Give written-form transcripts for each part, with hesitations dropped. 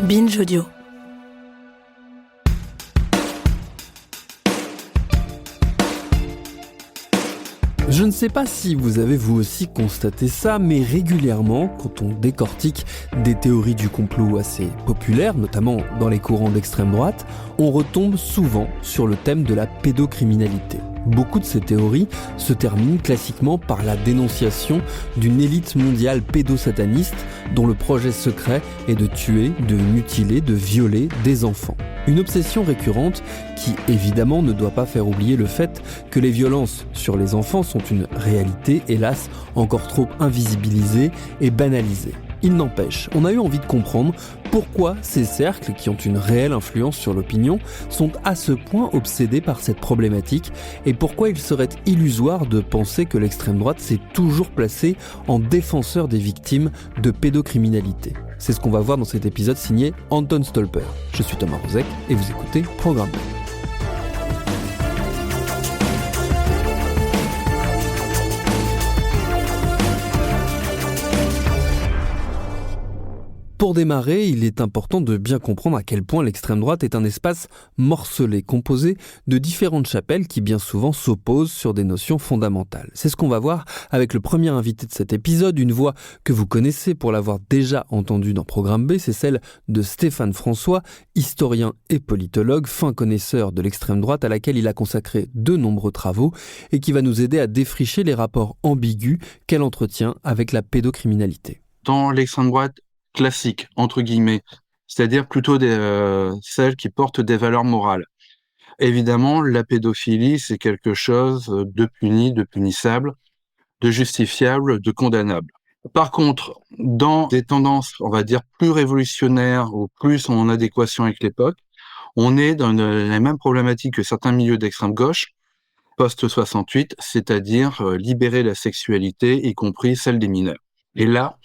Binge Audio. Je ne sais pas si vous avez vous aussi constaté ça, mais régulièrement, quand on décortique des théories du complot assez populaires, notamment dans les courants d'extrême droite, on retombe souvent sur le thème de la pédocriminalité. Beaucoup de ces théories se terminent classiquement par la dénonciation d'une élite mondiale pédosataniste dont le projet secret est de tuer, de mutiler, de violer des enfants. Une obsession récurrente qui, évidemment, ne doit pas faire oublier le fait que les violences sur les enfants sont une réalité, hélas, encore trop invisibilisée et banalisée. Il n'empêche, on a eu envie de comprendre pourquoi ces cercles, qui ont une réelle influence sur l'opinion, sont à ce point obsédés par cette problématique et pourquoi il serait illusoire de penser que l'extrême droite s'est toujours placée en défenseur des victimes de pédocriminalité. C'est ce qu'on va voir dans cet épisode signé Anton Stolper. Je suis Thomas Rozek et vous écoutez Programme B. Pour démarrer, il est important de bien comprendre à quel point l'extrême droite est un espace morcelé, composé de différentes chapelles qui bien souvent s'opposent sur des notions fondamentales. C'est ce qu'on va voir avec le premier invité de cet épisode, une voix que vous connaissez pour l'avoir déjà entendue dans Programme B, c'est celle de Stéphane François, historien et politologue, fin connaisseur de l'extrême droite à laquelle il a consacré de nombreux travaux et qui va nous aider à défricher les rapports ambigus qu'elle entretient avec la pédocriminalité. Dans l'extrême droite classique, entre guillemets, c'est-à-dire plutôt celles qui portent des valeurs morales. Évidemment, la pédophilie, c'est quelque chose de puni, de punissable, de justifiable, de condamnable. Par contre, dans des tendances, on va dire, plus révolutionnaires ou plus en adéquation avec l'époque, on est dans la même problématique que certains milieux d'extrême gauche, post-68, c'est-à-dire libérer la sexualité, y compris celle des mineurs. Et là,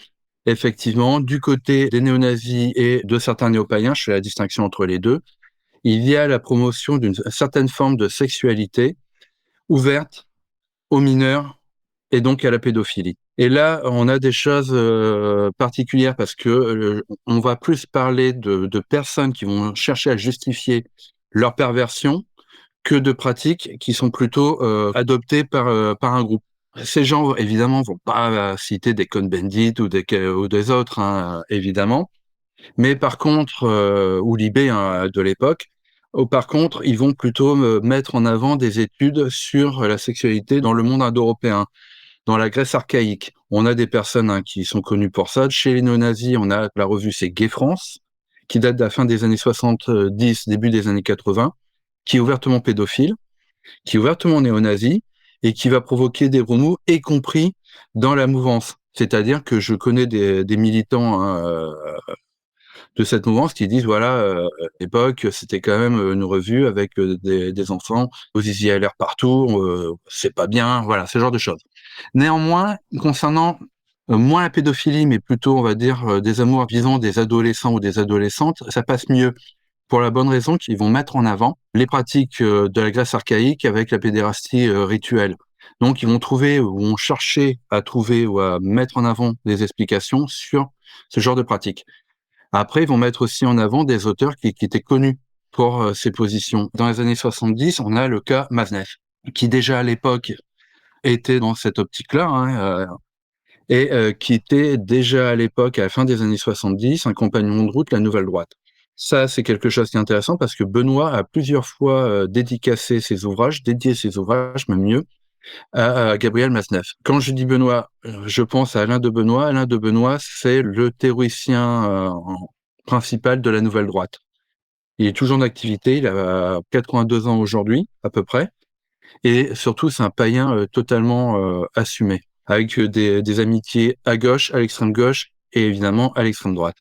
effectivement, du côté des néo-nazis et de certains néo-païens, je fais la distinction entre les deux, il y a la promotion d'une certaine forme de sexualité ouverte aux mineurs et donc à la pédophilie. Et là, on a des choses particulières parce que on va plus parler de personnes qui vont chercher à justifier leur perversion que de pratiques qui sont plutôt adoptées par un groupe. Ces gens, évidemment, vont pas citer des Cohn-Bendit ou des autres, évidemment. Mais par contre, ou Libé de l'époque, par contre, ils vont plutôt mettre en avant des études sur la sexualité dans le monde indo-européen, dans la Grèce archaïque. On a des personnes qui sont connues pour ça. Chez les néo-nazis, on a la revue, c'est Gay France, qui date de la fin des années 70, début des années 80, qui est ouvertement pédophile, qui est ouvertement néo-nazi, et qui va provoquer des remous, y compris dans la mouvance. C'est-à-dire que je connais des militants de cette mouvance qui disent, voilà, à l'époque, c'était quand même une revue avec des enfants, vous y allez partout, c'est pas bien, voilà, ce genre de choses. Néanmoins, concernant moins la pédophilie, mais plutôt, on va dire, des amours visant des adolescents ou des adolescentes, ça passe mieux. Pour la bonne raison qu'ils vont mettre en avant les pratiques de la Grèce archaïque avec la pédérastie rituelle. Donc, ils vont trouver ou vont chercher à trouver ou à mettre en avant des explications sur ce genre de pratiques. Après, ils vont mettre aussi en avant des auteurs qui étaient connus pour ces positions. Dans les années 70, on a le cas Maznev, qui déjà à l'époque était dans cette optique-là, et qui était déjà à l'époque, à la fin des années 70, un compagnon de route de la Nouvelle Droite. Ça, c'est quelque chose qui est intéressant parce que Benoît a plusieurs fois dédié ses ouvrages, même mieux, à Gabriel Maznev. Quand je dis Benoît, je pense à Alain de Benoît. Alain de Benoît, c'est le théoricien principal de la Nouvelle Droite. Il est toujours en activité, il a 82 ans aujourd'hui, à peu près. Et surtout, c'est un païen totalement assumé, avec des amitiés à gauche, à l'extrême gauche et évidemment à l'extrême droite.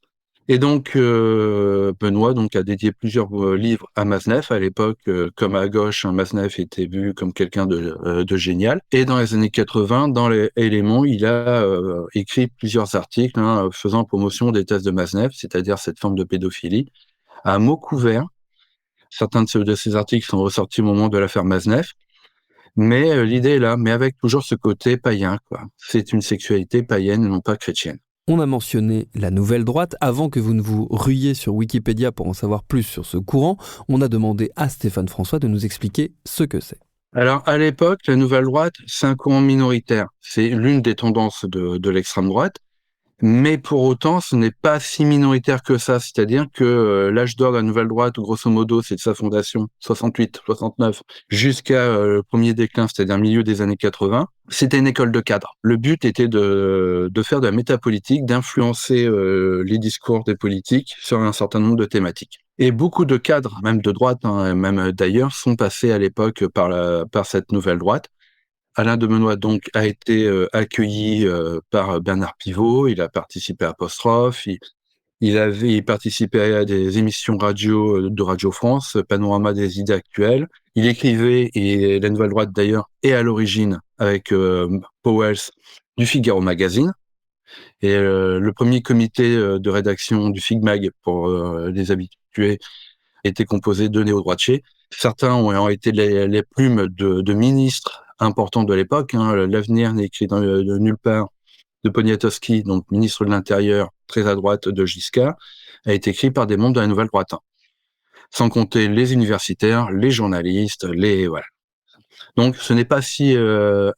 Et donc, Benoît a dédié plusieurs livres à Maznev. À l'époque, comme à gauche, Maznev était vu comme quelqu'un de génial. Et dans les années 80, dans les Éléments, il a écrit plusieurs articles faisant promotion des thèses de Maznev, c'est-à-dire cette forme de pédophilie, à mots couverts. Certains de ces articles sont ressortis au moment de l'affaire Maznev. Mais l'idée est là, mais avec toujours ce côté païen, quoi. C'est une sexualité païenne et non pas chrétienne. On a mentionné la nouvelle droite. Avant que vous ne vous ruiez sur Wikipédia pour en savoir plus sur ce courant, on a demandé à Stéphane François de nous expliquer ce que c'est. Alors, à l'époque, la nouvelle droite, c'est un courant minoritaire. C'est l'une des tendances de l'extrême droite. Mais pour autant, ce n'est pas si minoritaire que ça. C'est-à-dire que l'âge d'or de la nouvelle droite, grosso modo, c'est de sa fondation, 68, 69, jusqu'à le premier déclin, c'est-à-dire milieu des années 80. C'était une école de cadres. Le but était de faire de la métapolitique, d'influencer les discours des politiques sur un certain nombre de thématiques. Et beaucoup de cadres, même de droite, hein, même d'ailleurs, sont passés à l'époque par cette nouvelle droite. Alain de Benoît donc a été accueilli par Bernard Pivot, il a participé à Apostrophe, il participait à des émissions radio de Radio France, Panorama des idées actuelles. Il écrivait, et la Nouvelle Droite d'ailleurs est à l'origine avec Powell du Figaro Magazine. Et le premier comité de rédaction du Figmag, pour les habitués, était composé de néo-droitiers. Certains ont été les plumes de ministres importants de l'époque. Hein. L'avenir n'est écrit de nulle part de Poniatowski, donc ministre de l'Intérieur, très à droite de Giscard, a été écrit par des membres de la Nouvelle Droite. Hein. Sans compter les universitaires, les journalistes, voilà. Donc ce n'est pas si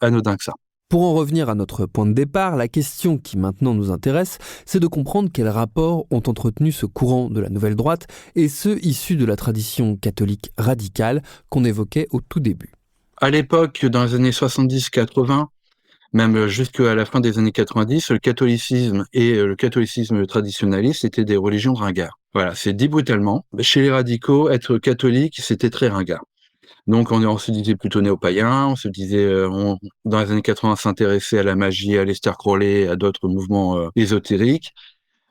anodin que ça. Pour en revenir à notre point de départ, la question qui maintenant nous intéresse, c'est de comprendre quels rapports ont entretenu ce courant de la nouvelle droite et ceux issus de la tradition catholique radicale qu'on évoquait au tout début. À l'époque, dans les années 70-80, même jusqu'à la fin des années 90, le catholicisme et le catholicisme traditionnaliste étaient des religions ringards. Voilà, c'est dit brutalement. Chez les radicaux, être catholique, c'était très ringard. Donc on se disait plutôt néo-païen, on se disait, dans les années 80, s'intéresser à la magie, à Aleister Crowley, à d'autres mouvements ésotériques.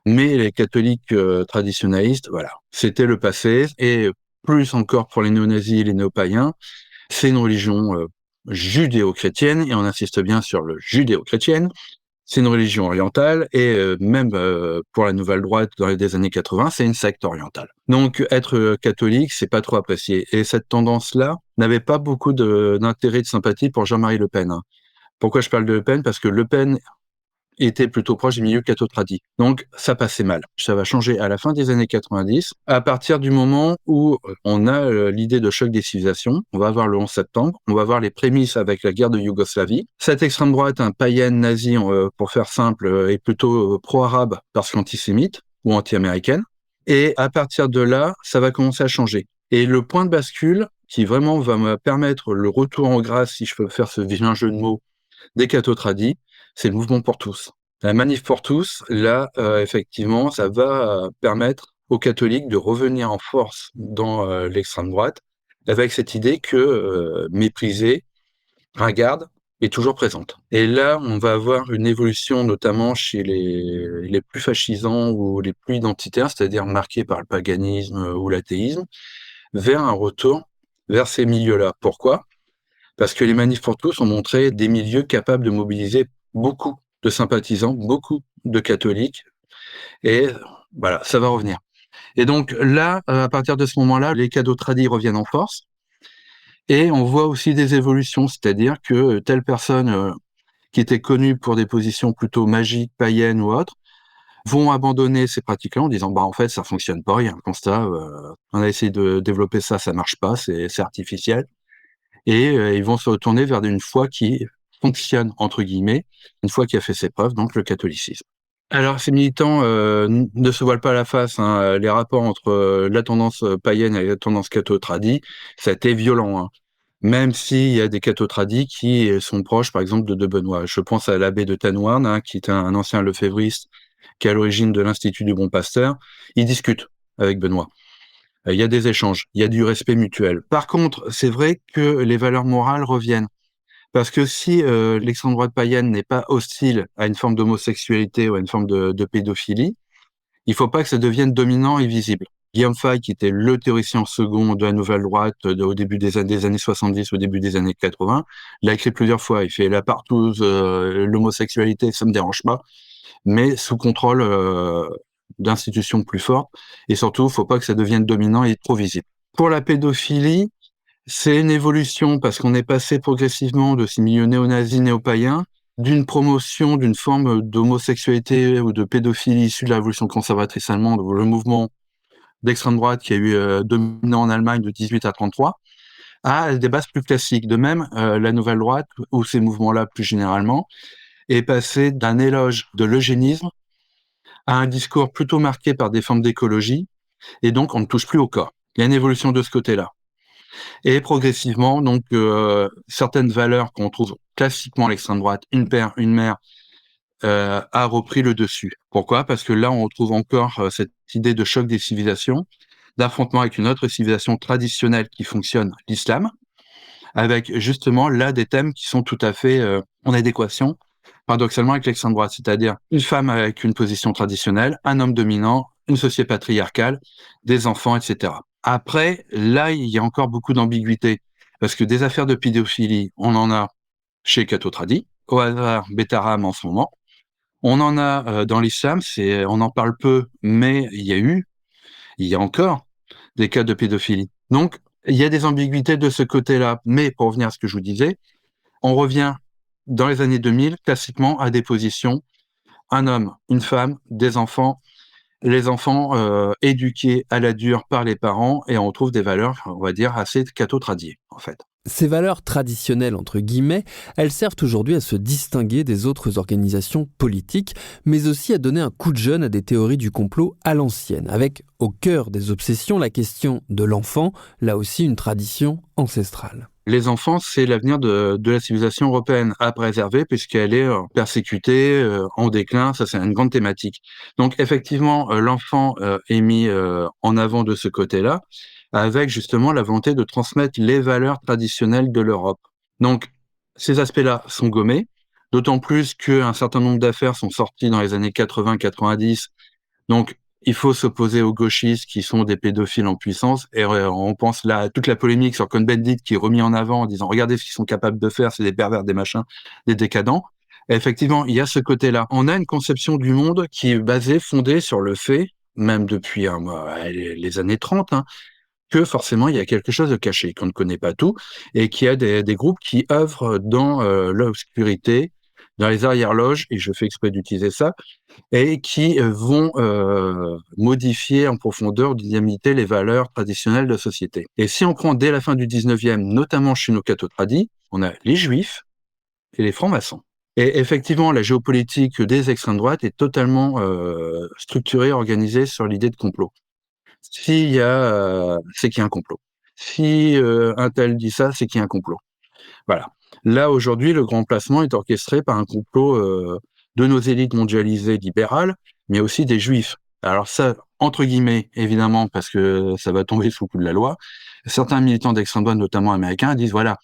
Mais les catholiques traditionnalistes, voilà, c'était le passé. Et plus encore pour les néo-nazis et les néo-païens, c'est une religion judéo-chrétienne, et on insiste bien sur le judéo-chrétienne. C'est une religion orientale, et même pour la nouvelle droite dans les années 80, c'est une secte orientale. Donc être catholique, c'est pas trop apprécié. Et cette tendance-là n'avait pas beaucoup d'intérêt, de sympathie pour Jean-Marie Le Pen. Hein. Pourquoi je parle de Le Pen ? Parce que Le Pen était plutôt proche du milieu catho-tradi. Donc, ça passait mal. Ça va changer à la fin des années 90, à partir du moment où on a l'idée de choc des civilisations. On va avoir le 11 septembre, on va avoir les prémices avec la guerre de Yougoslavie. Cette extrême droite, païenne, nazie, pour faire simple, est plutôt pro-arabe parce qu'antisémite ou anti-américaine. Et à partir de là, ça va commencer à changer. Et le point de bascule, qui vraiment va me permettre le retour en grâce, si je peux faire ce vilain jeu de mots, des catho-tradis, c'est le mouvement pour tous. La manif pour tous, là, effectivement, ça va permettre aux catholiques de revenir en force dans l'extrême droite, avec cette idée que méprisée, ringarde, est toujours présente. Et là, on va avoir une évolution, notamment chez les plus fascisants ou les plus identitaires, c'est-à-dire marqués par le paganisme ou l'athéisme, vers un retour vers ces milieux-là. Pourquoi ? Parce que les manifs pour tous ont montré des milieux capables de mobiliser beaucoup de sympathisants, beaucoup de catholiques, et voilà, ça va revenir. Et donc là, à partir de ce moment-là, les cadeaux tradis reviennent en force, et on voit aussi des évolutions, c'est-à-dire que telle personne qui était connue pour des positions plutôt magiques, païennes ou autres, vont abandonner ces pratiques-là en disant, en fait, ça fonctionne pas, il y a un constat, on a essayé de développer ça, ça marche pas, c'est artificiel. Et ils vont se retourner vers une foi qui fonctionne, entre guillemets, une foi qui a fait ses preuves, donc le catholicisme. Alors, ces militants ne se voilent pas la face. Hein. Les rapports entre la tendance païenne et la tendance catho-tradie, ça a été violent. Hein. Même s'il y a des catho-tradis qui sont proches, par exemple, de Benoît. Je pense à l'abbé de Tannouarn, hein, qui est un ancien lefévriste, qui est à l'origine de l'Institut du Bon Pasteur. Il discute avec Benoît. Il y a des échanges, il y a du respect mutuel. Par contre, c'est vrai que les valeurs morales reviennent. Parce que si l'extrême droite païenne n'est pas hostile à une forme d'homosexualité ou à une forme de pédophilie, il faut pas que ça devienne dominant et visible. Guillaume Fay, qui était le théoricien second de la nouvelle droite au début des années 70, au début des années 80, l'a écrit plusieurs fois. Il fait la partouze, l'homosexualité, ça me dérange pas, mais sous contrôle d'institutions plus fortes, et surtout, faut pas que ça devienne dominant et trop visible. Pour la pédophilie, c'est une évolution parce qu'on est passé progressivement de ces milieux néo-nazis, néo-païens d'une promotion d'une forme d'homosexualité ou de pédophilie issue de la révolution conservatrice allemande, ou le mouvement d'extrême droite qui a eu dominant en Allemagne de 18 à 33, à des bases plus classiques. De même, la nouvelle droite, ou ces mouvements-là plus généralement, est passé d'un éloge de l'eugénisme à un discours plutôt marqué par des formes d'écologie, et donc on ne touche plus au corps. Il y a une évolution de ce côté-là. Et progressivement, donc, certaines valeurs qu'on trouve classiquement à l'extrême droite, une père, une mère, a repris le dessus. Pourquoi? Parce que là, on retrouve encore cette idée de choc des civilisations, d'affrontement avec une autre civilisation traditionnelle qui fonctionne, l'islam, avec justement là des thèmes qui sont tout à fait en adéquation, paradoxalement, avec l'extrême droite, c'est-à-dire une femme avec une position traditionnelle, un homme dominant, une société patriarcale, des enfants, etc. Après, là, il y a encore beaucoup d'ambiguïté, parce que des affaires de pédophilie, on en a chez Cato Tradi, au hasard Betaram en ce moment. On en a dans l'islam, on en parle peu, mais il y a encore des cas de pédophilie. Donc, il y a des ambiguïtés de ce côté-là. Mais pour revenir à ce que je vous disais, on revient dans les années 2000, classiquement, à des positions, un homme, une femme, des enfants, les enfants éduqués à la dure par les parents, et on retrouve des valeurs, on va dire, assez catho-tradiées, en fait. Ces valeurs traditionnelles, entre guillemets, elles servent aujourd'hui à se distinguer des autres organisations politiques, mais aussi à donner un coup de jeune à des théories du complot à l'ancienne, avec au cœur des obsessions la question de l'enfant, là aussi une tradition ancestrale. Les enfants, c'est l'avenir de la civilisation européenne à préserver, puisqu'elle est persécutée, en déclin. Ça, c'est une grande thématique. Donc, effectivement, l'enfant est mis en avant de ce côté-là, avec justement la volonté de transmettre les valeurs traditionnelles de l'Europe. Donc, ces aspects-là sont gommés, d'autant plus qu'un certain nombre d'affaires sont sorties dans les années 80-90. Donc, il faut s'opposer aux gauchistes qui sont des pédophiles en puissance. Et on pense là à toute la polémique sur Cohn-Bendit qui est remis en avant en disant « Regardez ce qu'ils sont capables de faire, c'est des pervers, des machins, des décadents ». Et effectivement, il y a ce côté-là. On a une conception du monde qui est basée, fondée sur le fait, même depuis les années 30, hein, que forcément il y a quelque chose de caché, qu'on ne connaît pas tout, et qu'il y a des groupes qui œuvrent dans l'obscurité, dans les arrière-loges, et je fais exprès d'utiliser ça, et qui vont modifier en profondeur, dynamiter les valeurs traditionnelles de la société. Et si on prend dès la fin du 19e, notamment chez nos catho-tradis, on a les juifs et les francs-maçons. Et effectivement, la géopolitique des extrêmes droites est totalement structurée, organisée sur l'idée de complot. S'il y a, c'est qu'il y a un complot. Si un tel dit ça, c'est qu'il y a un complot. Voilà. Là, aujourd'hui, le grand placement est orchestré par un complot de nos élites mondialisées libérales, mais aussi des juifs. Alors ça, entre guillemets, évidemment, parce que ça va tomber sous le coup de la loi, certains militants d'extrême droite, notamment américains, disent, voilà,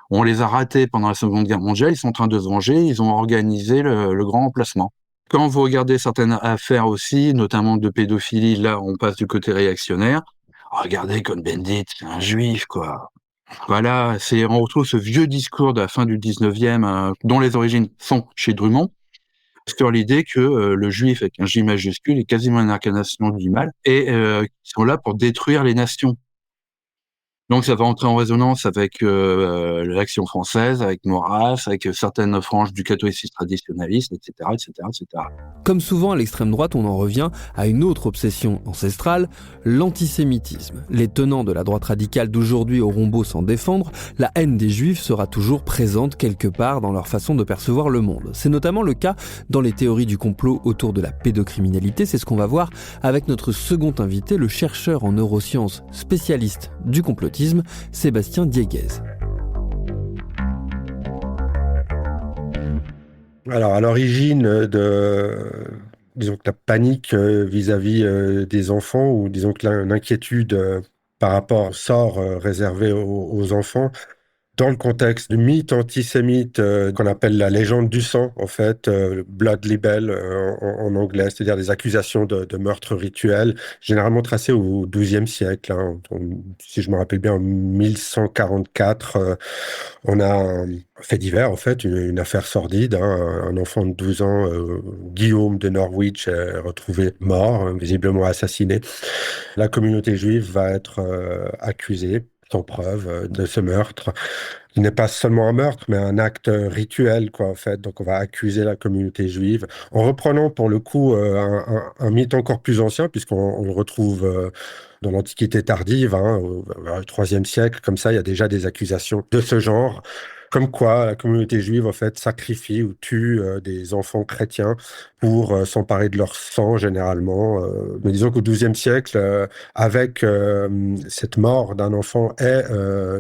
on les a ratés pendant la Seconde Guerre mondiale, ils sont en train de se venger, ils ont organisé le grand emplacement. Quand vous regardez certaines affaires aussi, notamment de pédophilie, là, on passe du côté réactionnaire. Regardez Cohn-Bendit, c'est un juif, quoi. Voilà, on retrouve ce vieux discours de la fin du 19e, dont les origines sont chez Drummond, sur l'idée que le juif avec un J majuscule est quasiment une incarnation du mal, et qui sont là pour détruire les nations. Donc ça va entrer en résonance avec l'Action française, avec Maurras, avec certaines franges du catholicisme traditionnaliste, etc., etc., etc. Comme souvent à l'extrême droite, on en revient à une autre obsession ancestrale, l'antisémitisme. Les tenants de la droite radicale d'aujourd'hui auront beau s'en défendre, la haine des juifs sera toujours présente quelque part dans leur façon de percevoir le monde. C'est notamment le cas dans les théories du complot autour de la pédocriminalité. C'est ce qu'on va voir avec notre second invité, le chercheur en neurosciences spécialiste du complotisme, Sébastien Dieguez. Alors, à l'origine disons que la panique vis-à-vis des enfants, ou disons que l'inquiétude par rapport au sort réservé aux enfants, dans le contexte du mythe antisémite qu'on appelle la légende du sang, en fait, blood libel en anglais, c'est-à-dire des accusations de meurtre rituel, généralement tracées au XIIe siècle. Hein. Si je me rappelle bien, en 1144, on a un fait divers, en fait, une affaire sordide. Hein. Un enfant de 12 ans, Guillaume de Norwich, est retrouvé mort, visiblement assassiné. La communauté juive va être accusée. sans preuve de ce meurtre. Il n'est pas seulement un meurtre, mais un acte rituel, quoi, en fait. Donc, on va accuser la communauté juive en reprenant, pour le coup, un mythe encore plus ancien, puisqu'on le retrouve dans l'Antiquité tardive, hein, au IIIe siècle. Comme ça, il y a déjà des accusations de ce genre. Comme quoi, la communauté juive, en fait, sacrifie ou tue des enfants chrétiens pour s'emparer de leur sang, généralement. Mais disons qu'au XIIe siècle, avec cette mort d'un enfant et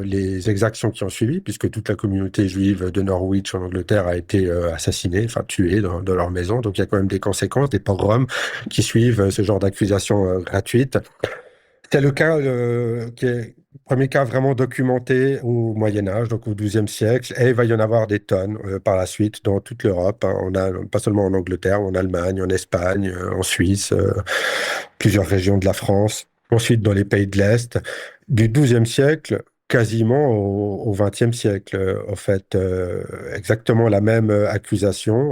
les exactions qui ont suivi, puisque toute la communauté juive de Norwich en Angleterre a été assassinée, enfin tuée dans leur maison. Donc il y a quand même des conséquences, des pogroms qui suivent ce genre d'accusations gratuites. C'est le cas qui est le premier cas vraiment documenté au Moyen Âge, donc au XIIe siècle, et il va y en avoir des tonnes par la suite dans toute l'Europe, hein. On a pas seulement en Angleterre, en Allemagne, en Espagne, en Suisse, plusieurs régions de la France. Ensuite, dans les pays de l'Est, du XIIe siècle quasiment au XXe siècle, en fait, exactement la même accusation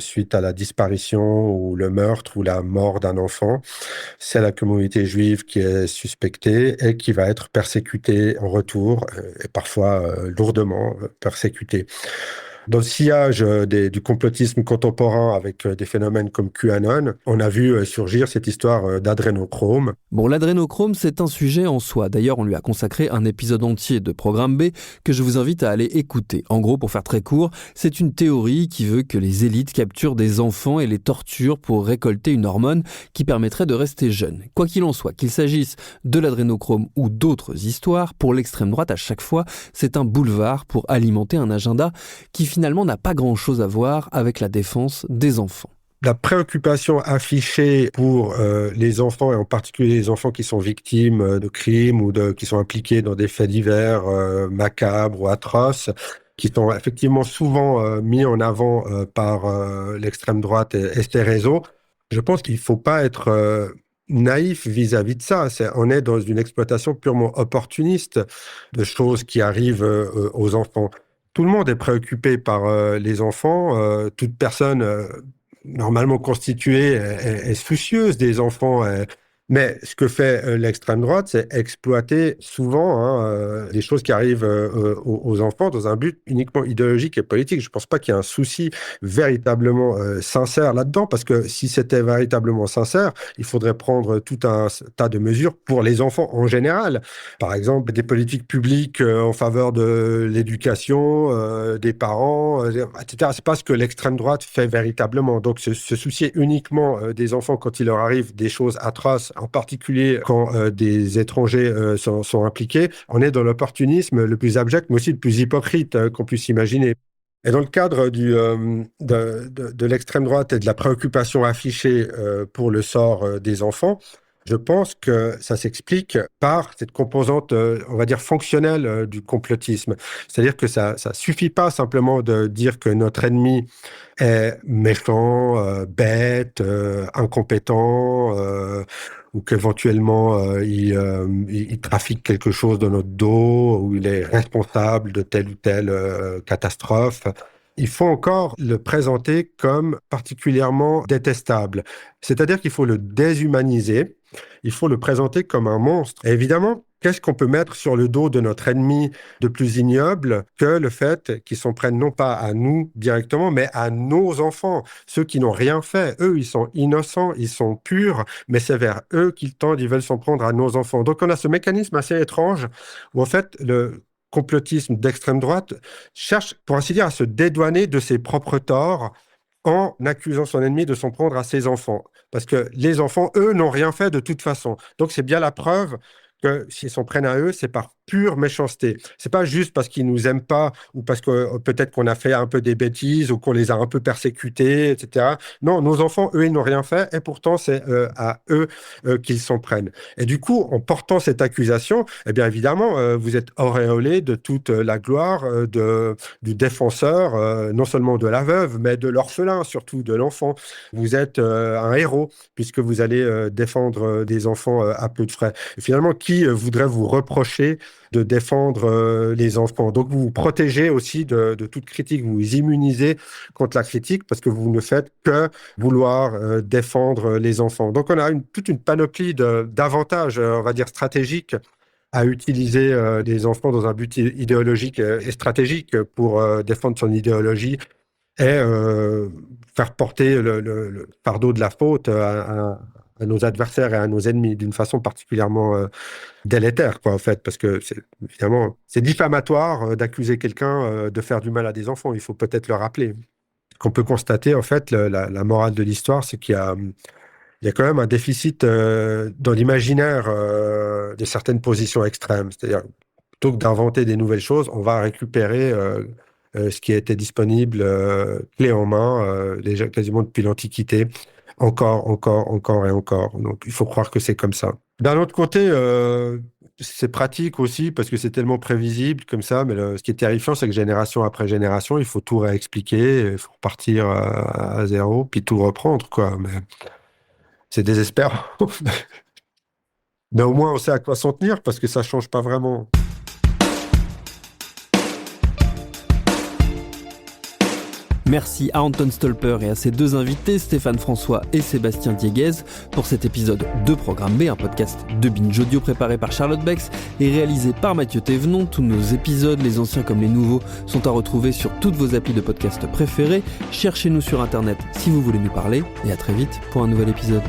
suite à la disparition ou le meurtre ou la mort d'un enfant. C'est la communauté juive qui est suspectée et qui va être persécutée en retour, et parfois lourdement persécutée. Dans le sillage du complotisme contemporain avec des phénomènes comme QAnon, on a vu surgir cette histoire d'adrénochrome. Bon, l'adrénochrome, c'est un sujet en soi. D'ailleurs, on lui a consacré un épisode entier de Programme B que je vous invite à aller écouter. En gros, pour faire très court, c'est une théorie qui veut que les élites capturent des enfants et les torturent pour récolter une hormone qui permettrait de rester jeune. Quoi qu'il en soit, qu'il s'agisse de l'adrénochrome ou d'autres histoires, pour l'extrême droite, à chaque fois, c'est un boulevard pour alimenter un agenda qui finalement n'a pas grand-chose à voir avec la défense des enfants. La préoccupation affichée pour les enfants, et en particulier les enfants qui sont victimes de crimes ou qui sont impliqués dans des faits divers macabres ou atroces, qui sont effectivement souvent mis en avant par l'extrême droite et ses réseaux, je pense qu'il ne faut pas être naïf vis-à-vis de ça. On est dans une exploitation purement opportuniste de choses qui arrivent aux enfants. Tout le monde est préoccupé par les enfants. Toute personne normalement constituée est soucieuse des enfants. Mais ce que fait l'extrême droite, c'est exploiter souvent des choses qui arrivent aux enfants dans un but uniquement idéologique et politique. Je ne pense pas qu'il y ait un souci véritablement sincère là-dedans, parce que si c'était véritablement sincère, il faudrait prendre tout un tas de mesures pour les enfants en général. Par exemple, des politiques publiques en faveur de l'éducation, des parents, etc. C'est pas ce que l'extrême droite fait véritablement. Donc, se soucier uniquement des enfants quand il leur arrive des choses atroces, en particulier quand des étrangers sont impliqués, on est dans l'opportunisme le plus abject, mais aussi le plus hypocrite qu'on puisse imaginer. Et dans le cadre de l'extrême droite et de la préoccupation affichée pour le sort des enfants, je pense que ça s'explique par cette composante, on va dire, fonctionnelle du complotisme. C'est-à-dire que ça suffit pas simplement de dire que notre ennemi est méchant, bête, incompétent, ou qu'éventuellement il trafique quelque chose dans notre dos, ou il est responsable de telle ou telle catastrophe. Il faut encore le présenter comme particulièrement détestable. C'est-à-dire qu'il faut le déshumaniser, il faut le présenter comme un monstre. Et évidemment, qu'est-ce qu'on peut mettre sur le dos de notre ennemi de plus ignoble que le fait qu'ils s'en prennent non pas à nous directement, mais à nos enfants, ceux qui n'ont rien fait. Eux, ils sont innocents, ils sont purs, mais c'est vers eux qu'ils tendent, ils veulent s'en prendre à nos enfants. Donc on a ce mécanisme assez étrange où en fait le complotisme d'extrême droite cherche, pour ainsi dire, à se dédouaner de ses propres torts en accusant son ennemi de s'en prendre à ses enfants. Parce que les enfants, eux, n'ont rien fait de toute façon. Donc c'est bien la preuve que s'ils s'en prennent à eux, c'est par pure méchanceté. C'est pas juste parce qu'ils nous aiment pas ou parce que peut-être qu'on a fait un peu des bêtises ou qu'on les a un peu persécutés, etc. Non, nos enfants, eux, ils n'ont rien fait et pourtant c'est à eux qu'ils s'en prennent. Et du coup, en portant cette accusation, eh bien évidemment, vous êtes auréolé de toute la gloire du défenseur, non seulement de la veuve, mais de l'orphelin, surtout de l'enfant. Vous êtes un héros puisque vous allez défendre des enfants à peu de frais. Et finalement, qui voudrait vous reprocher de défendre les enfants? Donc, vous vous protégez aussi de toute critique, vous vous immunisez contre la critique parce que vous ne faites que vouloir défendre les enfants. Donc, on a toute une panoplie d'avantages, on va dire, stratégiques à utiliser des enfants dans un but idéologique et stratégique pour défendre son idéologie et faire porter le fardeau de la faute à nos adversaires et à nos ennemis d'une façon particulièrement délétère, quoi, en fait, parce que évidemment, c'est diffamatoire d'accuser quelqu'un de faire du mal à des enfants. Il faut peut-être le rappeler. Ce qu'on peut constater, en fait, la morale de l'histoire, c'est il y a quand même un déficit dans l'imaginaire de certaines positions extrêmes. C'est-à-dire, plutôt que d'inventer des nouvelles choses, on va récupérer ce qui était disponible clé en main déjà quasiment depuis l'Antiquité, encore et encore. Donc, il faut croire que c'est comme ça. D'un autre côté, c'est pratique aussi parce que c'est tellement prévisible comme ça, mais ce qui est terrifiant, c'est que génération après génération, il faut tout réexpliquer, il faut repartir à zéro, puis tout reprendre, quoi. Mais c'est désespérant. Mais au moins, on sait à quoi s'en tenir parce que ça change pas vraiment. Merci à Anton Stolper et à ses deux invités, Stéphane François et Sébastien Dieguez, pour cet épisode de Programme B, un podcast de Binge Audio préparé par Charlotte Bex et réalisé par Mathieu Thévenon. Tous nos épisodes, les anciens comme les nouveaux, sont à retrouver sur toutes vos applis de podcast préférés. Cherchez-nous sur Internet si vous voulez nous parler et à très vite pour un nouvel épisode.